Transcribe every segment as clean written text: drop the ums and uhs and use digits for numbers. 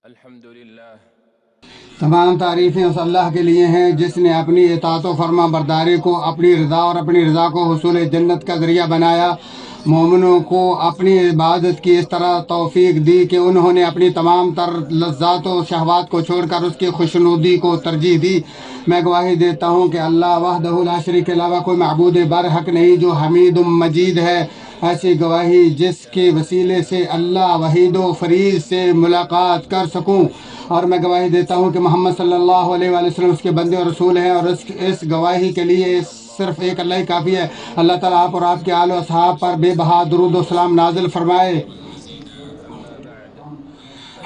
الحمدللہ تمام تعریفیں اس اللہ کے لیے ہیں جس نے اپنی اطاعت و فرما برداری کو اپنی رضا اور اپنی رضا کو حصول جنت کا ذریعہ بنایا۔ مومنوں کو اپنی عبادت کی اس طرح توفیق دی کہ انہوں نے اپنی تمام تر لذات و شہوات کو چھوڑ کر اس کی خوشنودی کو ترجیح دی۔ میں گواہی دیتا ہوں کہ اللہ وحدہ لا شریک کے علاوہ کوئی معبود برحق نہیں جو حمید مجید ہے۔ ایسی گواہی جس کے وسیلے سے اللہ وحید و فرید سے ملاقات کر سکوں، اور میں گواہی دیتا ہوں کہ محمد صلی اللہ علیہ وآلہ وسلم اس کے بندے اور رسول ہیں، اور اس گواہی کے لیے صرف ایک اللہ ہی کافی ہے۔ اللہ تعالیٰ آپ اور آپ کے آل و اصحاب پر بے بہا درود و سلام نازل فرمائے۔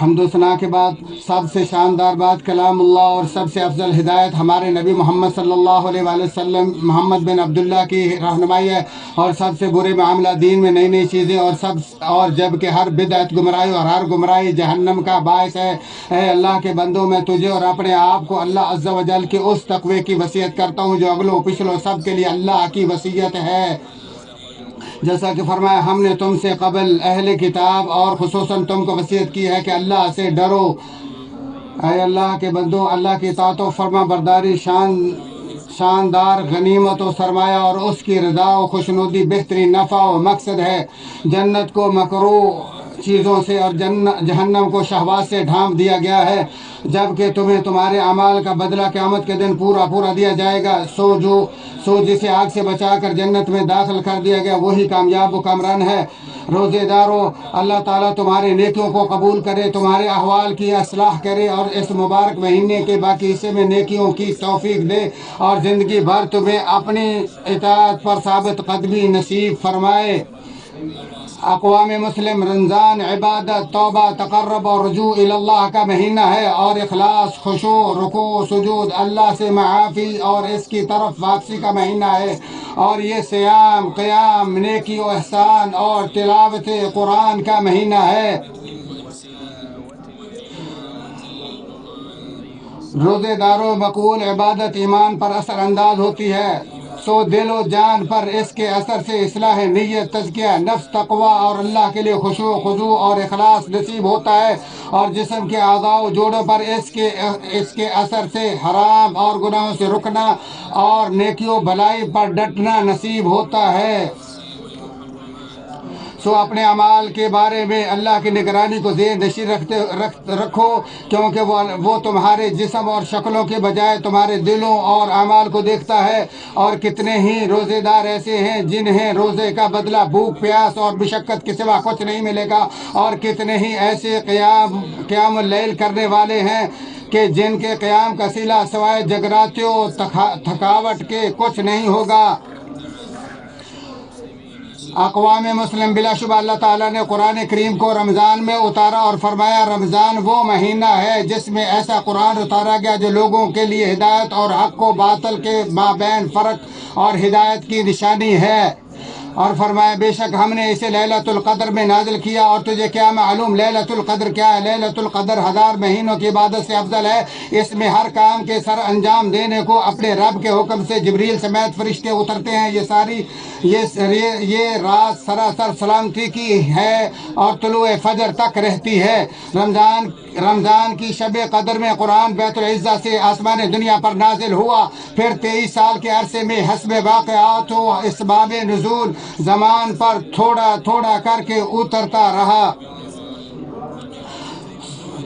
حمد و ثنا کے بعد سب سے شاندار بات کلام اللہ اور سب سے افضل ہدایت ہمارے نبی محمد صلی اللہ علیہ وآلہ وسلم محمد بن عبداللہ کی رہنمائی ہے، اور سب سے برے معاملہ دین میں نئی نئی چیزیں اور جب کہ ہر بدعت گمراہی اور ہر گمراہی جہنم کا باعث ہے۔ اے اللہ کے بندوں، میں تجھے اور اپنے آپ کو اللہ عز و جل کے اس تقوی کی وصیت کرتا ہوں جو اگلوں پچھلوں سب کے لیے اللہ کی وصیت ہے۔ جیسا کہ فرمایا، ہم نے تم سے قبل اہل کتاب اور خصوصاً تم کو وصیت کی ہے کہ اللہ سے ڈرو۔ اے اللہ کے بندو، اللہ کی اطاعت و فرما برداری شاندار غنیمت و سرمایہ اور اس کی رضا و خوشنودی بہترین نفع و مقصد ہے۔ جنت کو مکروہ چیزوں سے اور جہنم کو شہوات سے ڈھانپ دیا گیا ہے، جبکہ تمہیں تمہارے اعمال کا بدلہ قیامت کے دن پورا دیا جائے گا۔ سو جسے آگ سے بچا کر جنت میں داخل کر دیا گیا وہی کامیاب و کامران ہے۔ روزے دارو، اللہ تعالیٰ تمہارے نیکیوں کو قبول کرے، تمہارے احوال کی اصلاح کرے اور اس مبارک مہینے کے باقی حصے میں نیکیوں کی توفیق دے، اور زندگی بھر تمہیں اپنی اطاعت پر ثابت قدمی نصیب فرمائے۔ اقوام مسلم رمضان عبادت، توبہ، تقرب اور رجوع اللہ کا مہینہ ہے، اور اخلاص، خشوع، رکوع، سجود، اللہ سے معافی اور اس کی طرف واپسی کا مہینہ ہے، اور یہ صیام، قیام، نیکی و احسان اور تلاوت قرآن کا مہینہ ہے۔ روزے داروں، مقبول عبادت ایمان پر اثر انداز ہوتی ہے، سو دل و جان پر اس کے اثر سے اصلاح نیت، تزکیہ نفس، تقوی اور اللہ کے لیے خشوع، خضوع اور اخلاص نصیب ہوتا ہے، اور جسم کے اعضاء و جوڑوں پر اس کے اثر سے حرام اور گناہوں سے رکنا اور نیکی و بھلائی پر ڈٹنا نصیب ہوتا ہے۔ سو اپنے اعمال کے بارے میں اللہ کی نگرانی کو ذہن نشین رکھو، کیونکہ وہ تمہارے جسم اور شکلوں کے بجائے تمہارے دلوں اور اعمال کو دیکھتا ہے۔ اور کتنے ہی روزے دار ایسے ہیں جنہیں روزے کا بدلہ بھوک، پیاس اور مشقت کے سوا کچھ نہیں ملے گا، اور کتنے ہی ایسے قیام اللیل کرنے والے ہیں کہ جن کے قیام کا صلہ سوائے جگراتے و تھکاوٹ کے کچھ نہیں ہوگا۔ اقوام مسلم، بلا شبہ اللہ تعالیٰ نے قرآن کریم کو رمضان میں اتارا اور فرمایا، رمضان وہ مہینہ ہے جس میں ایسا قرآن اتارا گیا جو لوگوں کے لیے ہدایت اور حق و باطل کے مابین فرق اور ہدایت کی نشانی ہے، اور فرمایا بے شک ہم نے اسے لیلۃ القدر میں نازل کیا۔ اور تجھے کیا معلوم لیلۃ القدر کیا ہے؟ لیلۃ القدر 1000 مہینوں کی عبادت سے افضل ہے۔ اس میں ہر کام کے سر انجام دینے کو اپنے رب کے حکم سے جبریل سمیت فرشتے اترتے ہیں۔ یہ رات سراسر سلامتی کی ہے اور طلوع فجر تک رہتی ہے۔ رمضان کی شب قدر میں قرآن بیت العزہ سے آسمان دنیا پر نازل ہوا، پھر 23 سال کے عرصے میں حسب واقعات و اسباب نزول زمان پر تھوڑا تھوڑا کر کے اترتا رہا۔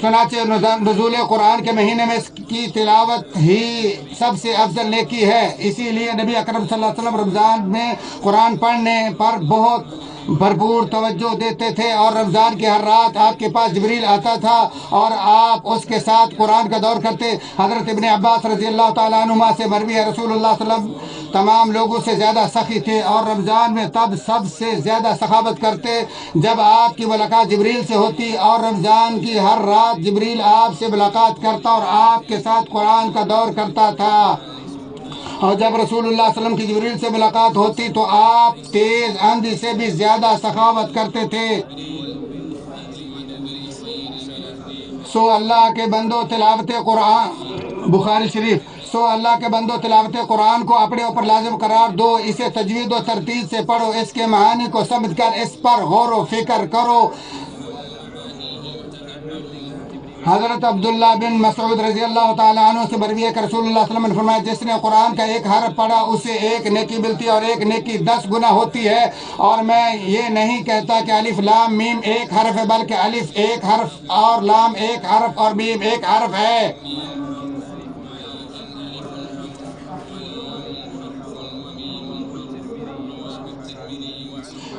چنانچہ نزول قرآن کے مہینے میں اس کی تلاوت ہی سب سے افضل نیکی ہے، اسی لیے نبی اکرم صلی اللہ علیہ وسلم رمضان میں قرآن پڑھنے پر بہت بھرپور توجہ دیتے تھے، اور رمضان کی ہر رات آپ کے پاس جبریل آتا تھا اور آپ اس کے ساتھ قرآن کا دور کرتے۔ حضرت ابن عباس رضی اللہ تعالیٰ عنہما سے مروی ہے، رسول اللہ صلی اللہ علیہ وسلم تمام لوگوں سے زیادہ سخی تھے، اور رمضان میں تب سب سے زیادہ سخاوت کرتے جب آپ کی ملاقات جبریل سے ہوتی، اور رمضان کی ہر رات جبریل آپ سے ملاقات کرتا اور آپ کے ساتھ قرآن کا دور کرتا تھا، اور جب رسول اللہ صلی اللہ علیہ وسلم کی جبریل سے ملاقات ہوتی تو آپ تیز آندھی سے بھی زیادہ سخاوت کرتے تھے۔ سو اللہ کے بندو تلاوت قرآن، بخاری شریف، سو اللہ کے بندو تلاوت قرآن کو اپنے اوپر لازم قرار دو، اسے تجوید و ترتیل سے پڑھو، اس کے معانی کو سمجھ کر اس پر غور و فکر کرو، حضرت عبداللہ بن مسعود رضی اللہ تعالیٰ عنہ سے مروی ہے کہ رسول اللہ صلی اللہ علیہ وسلم نے فرمایا جس نے قرآن کا ایک حرف پڑھا اسے ایک نیکی ملتی ہے اور ایک نیکی 10 گنا ہوتی ہے، اور میں یہ نہیں کہتا کہ الف لام میم ایک حرف ہے، بلکہ الف ایک حرف اور لام ایک حرف اور میم ایک حرف ہے۔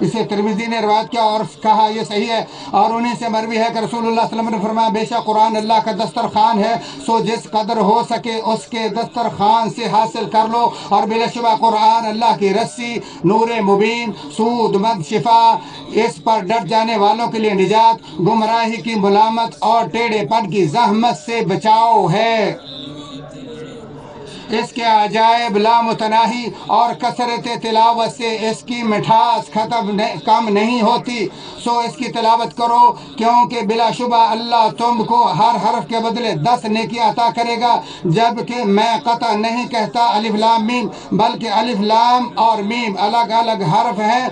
اسے ترمذی نے روایت کیا اور کہا یہ صحیح ہے، اور انہیں سے مروی ہے کہ رسول اللہ صلی اللہ علیہ وسلم نے فرمایا بے شک قرآن اللہ کا دسترخوان ہے، سو جس قدر ہو سکے اس کے دسترخوان سے حاصل کر لو، اور بلا شبہ قرآن اللہ کی رسی، نور مبین، سود مند شفا، اس پر ڈٹ جانے والوں کے لیے نجات، گمراہی کی ملامت اور ٹیڑھے پن کی زحمت سے بچاؤ ہے۔ اس کے عجائب لامتناہی اور کثرت تلاوت سے اس کی مٹھاس کم نہیں ہوتی، سو اس کی تلاوت کرو، کیونکہ بلا شبہ اللہ تم کو ہر حرف کے بدلے 10 نیکی عطا کرے گا، جبکہ میں قطع نہیں کہتا الف لام میم، بلکہ الف لام اور میم الگ الگ حرف ہیں۔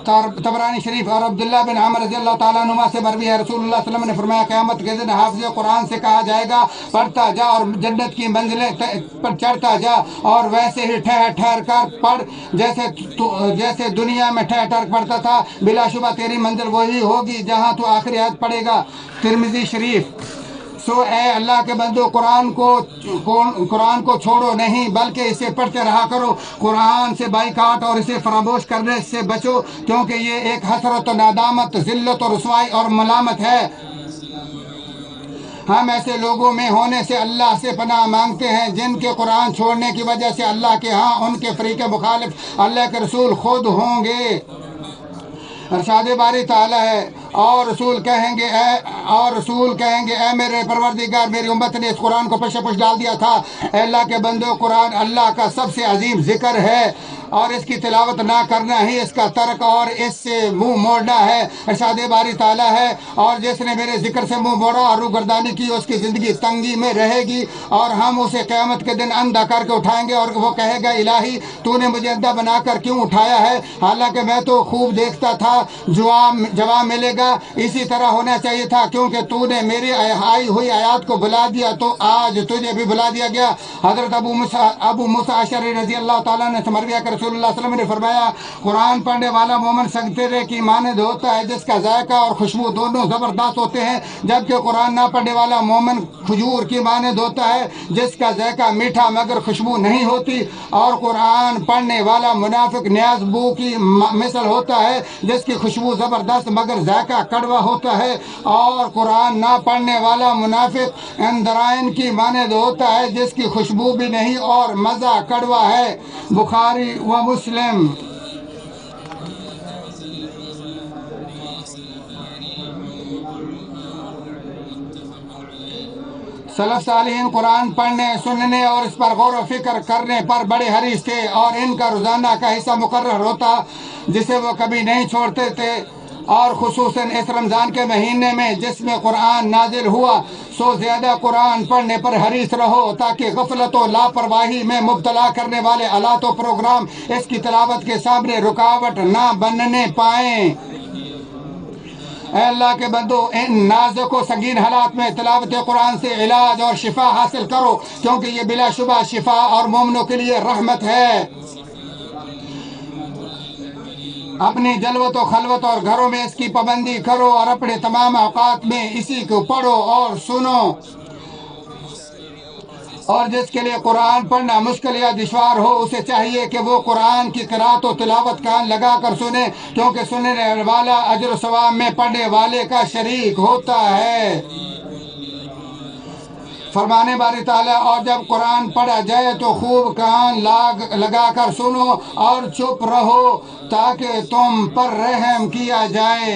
طبرانی شریف اور عبداللہ بن عمر رضی اللہ تعالیٰ عنہ سے مروی ہے رسول اللہ صلی اللہ علیہ وسلم نے فرمایا قیامت کے دن حافظ قرآن سے کہا جائے گا پڑھتا جا اور جنت کی منزلیں پر چڑھتا جا، اور ویسے ہی ٹھہر ٹھہر کر پڑھ جیسے دنیا میں ٹھہر ٹھہر پڑھتا تھا، بلا شبہ تیری منزل وہی ہوگی جہاں تو آخری آیت پڑھے گا۔ ترمذی شریف۔ سو اے اللہ کے بندو قرآن کو چھوڑو نہیں بلکہ اسے پڑھتے رہا کرو، قرآن سے بائیکاٹ اور اسے فراموش کرنے سے بچو، کیونکہ یہ ایک حسرت و ندامت، ذلت و رسوائی اور ملامت ہے۔ ہم ایسے لوگوں میں ہونے سے اللہ سے پناہ مانگتے ہیں جن کے قرآن چھوڑنے کی وجہ سے اللہ کے ہاں ان کے فریق مخالف اللہ کے رسول خود ہوں گے۔ ارشاد باری تعالیٰ ہے اور رسول کہیں گے اے میرے پروردگار، میری امت نے اس قرآن کو پش پش ڈال دیا تھا۔ اے اللہ کے بندو، قرآن اللہ کا سب سے عظیم ذکر ہے، اور اس کی تلاوت نہ کرنا ہی اس کا ترک اور اس سے منہ موڑنا ہے۔ ارشاد باری تعالیٰ ہے اور جس نے میرے ذکر سے منہ موڑا اور روگردانی کی اس کی زندگی تنگی میں رہے گی، اور ہم اسے قیامت کے دن اندھا کر کے اٹھائیں گے، اور وہ کہے گا الہی تو نے مجھے اندھا بنا کر کیوں اٹھایا ہے، حالانکہ میں تو خوب دیکھتا تھا۔ جواب ملے گا اسی طرح ہونا چاہیے تھا، کیونکہ تو نے میری آئی ہوئی آیات کو بلا دیا تو آج تجھے بھی بلا دیا گیا۔ حضرت ابو موسیٰ اشعری رضی اللہ تعالیٰ نے مروی کہ رسول اللہ صلی اللہ علیہ وسلم نے فرمایا قرآن پڑھنے والا مومن سنترے کی مانند ہوتا ہے جس کا ذائقہ اور خوشبو دونوں زبردست ہوتے ہیں، جبکہ قرآن نہ پڑھنے والا مومن کھجور کی مانند ہوتا ہے جس کا ذائقہ میٹھا مگر خوشبو نہیں ہوتی، اور قرآن پڑھنے والا منافق نیاز بو کی مثل ہوتا ہے جس کی خوشبو زبردست مگر ذائقہ کڑوا ہوتا ہے، اور قرآن نہ پڑھنے والا منافق اندرائن کی مانند ہوتا ہے جس کی خوشبو بھی نہیں اور مزہ کڑوا ہے۔ بخاری و مسلم۔ سلف صالحین قرآن پڑھنے، سننے اور اس پر غور و فکر کرنے پر بڑے حریص تھے، اور ان کا روزانہ کا حصہ مقرر ہوتا جسے وہ کبھی نہیں چھوڑتے تھے، اور خصوصاً اس رمضان کے مہینے میں جس میں قرآن نازل ہوا، سو زیادہ قرآن پڑھنے پر حریص رہو تاکہ غفلت و لاپرواہی میں مبتلا کرنے والے آلات و پروگرام اس کی تلاوت کے سامنے رکاوٹ نہ بننے پائیں۔ اے اللہ کے بندو، ان نازک و سنگین حالات میں تلاوت قرآن سے علاج اور شفا حاصل کرو، کیونکہ یہ بلا شبہ شفا اور مومنوں کے لیے رحمت ہے۔ اپنی جلوت و خلوت اور گھروں میں اس کی پابندی کرو، اور اپنے تمام اوقات میں اسی کو پڑھو اور سنو، اور جس کے لیے قرآن پڑھنا مشکل یا دشوار ہو اسے چاہیے کہ وہ قرآن کی قرأت و تلاوت کان لگا کر سنے، کیونکہ سننے والا اجر و ثواب میں پڑھنے والے کا شریک ہوتا ہے۔ فرمانے باری تعالیٰ اور جب قرآن پڑھا جائے تو خوب کان لگا کر سنو اور چپ رہو تاکہ تم پر رحم کیا جائے۔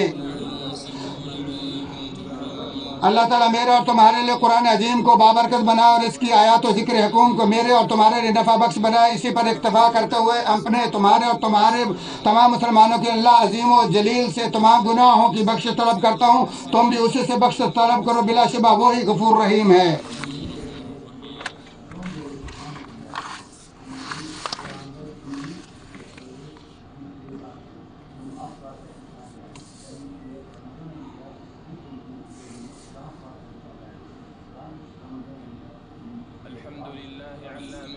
اللہ تعالیٰ میرے اور تمہارے لیے قرآن عظیم کو بابرکت بنا اور اس کی آیات و ذکر حکوم کو میرے اور تمہارے لیے نفع بخش بنائے۔ اسی پر اکتفا کرتے ہوئے اپنے تمہارے اور تمہارے تمام مسلمانوں کے اللہ عظیم و جلیل سے تمام گناہوں کی بخشش طلب کرتا ہوں، تم بھی اسی سے بخشش طلب کرو، بلا شبہ وہی غفور رحیم ہے۔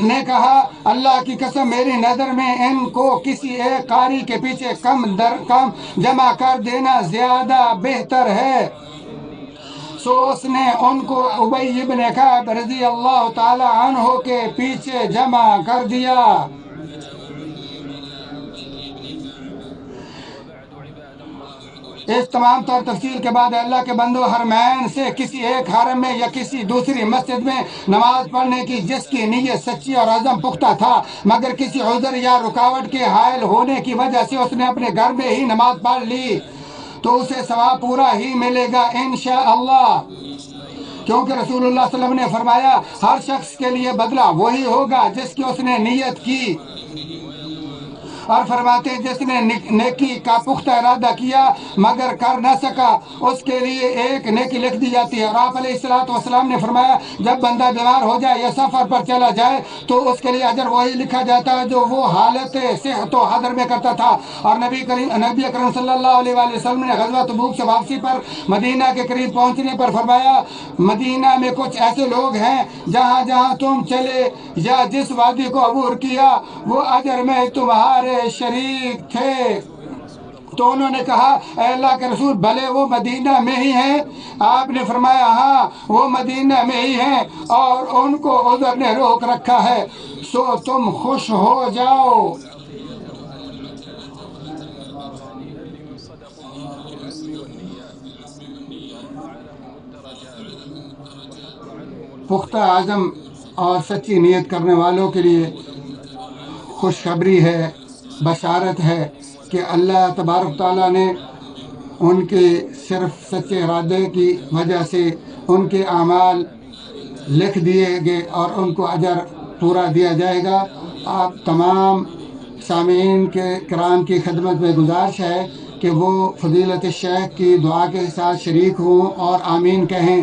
نے کہا اللہ کی قسم میری نظر میں ان کو کسی ایک قاری کے پیچھے کم جمع کر دینا زیادہ بہتر ہے۔ سو اس نے ان کو ابی ابن کعب رضی اللہ تعالی عنہ کے پیچھے جمع کر دیا۔ اس تمام تر تفصیل کے بعد اللہ کے بندو حرمین سے کسی ایک حرم میں یا کسی دوسری مسجد میں نماز پڑھنے کی جس کی نیت سچی اور عزم پختہ تھا مگر کسی عذر یا رکاوٹ کے حائل ہونے کی وجہ سے اس نے اپنے گھر میں ہی نماز پڑھ لی تو اسے ثواب پورا ہی ملے گا انشاءاللہ، کیونکہ رسول اللہ صلی اللہ علیہ وسلم نے فرمایا ہر شخص کے لیے بدلہ وہی ہوگا جس کی اس نے نیت کی، اور فرماتے ہیں جس نے نیکی کا پختہ ارادہ کیا مگر کر نہ سکا اس کے لیے ایک نیکی لکھ دی جاتی ہے۔ اور آپ علیہ السلام نے فرمایا جب بندہ بیمار ہو جائے یا سفر پر چلا جائے تو اس کے لیے اجر وہی لکھا جاتا ہے جو وہ حالت صحت و حضر میں کرتا تھا۔ اور نبی اکرم صلی اللہ علیہ وآلہ وسلم نے غزوہ تبوک سے واپسی پر مدینہ کے قریب پہنچنے پر فرمایا مدینہ میں کچھ ایسے لوگ ہیں جہاں جہاں تم چلے یا جس وادی کو عبور کیا وہ اجر میں تمہارے شریک تھے۔ تو انہوں نے کہا اے اللہ کے رسول بھلے وہ مدینہ میں ہی ہیں؟ آپ نے فرمایا ہاں وہ مدینہ میں ہی ہیں اور ان کو عذر نے روک رکھا ہے، سو تم خوش ہو جاؤ۔ پختہ عزم اور سچی نیت کرنے والوں کے لیے خوشخبری ہے، بشارت ہے کہ اللہ تبارک تعالیٰ نے ان کے صرف سچے ارادے کی وجہ سے ان کے اعمال لکھ دیے گئے اور ان کو اجر پورا دیا جائے گا۔ آپ تمام سامعین کے کرام کی خدمت میں گزارش ہے کہ وہ فضیلت الشیخ کی دعا کے ساتھ شریک ہوں اور آمین کہیں۔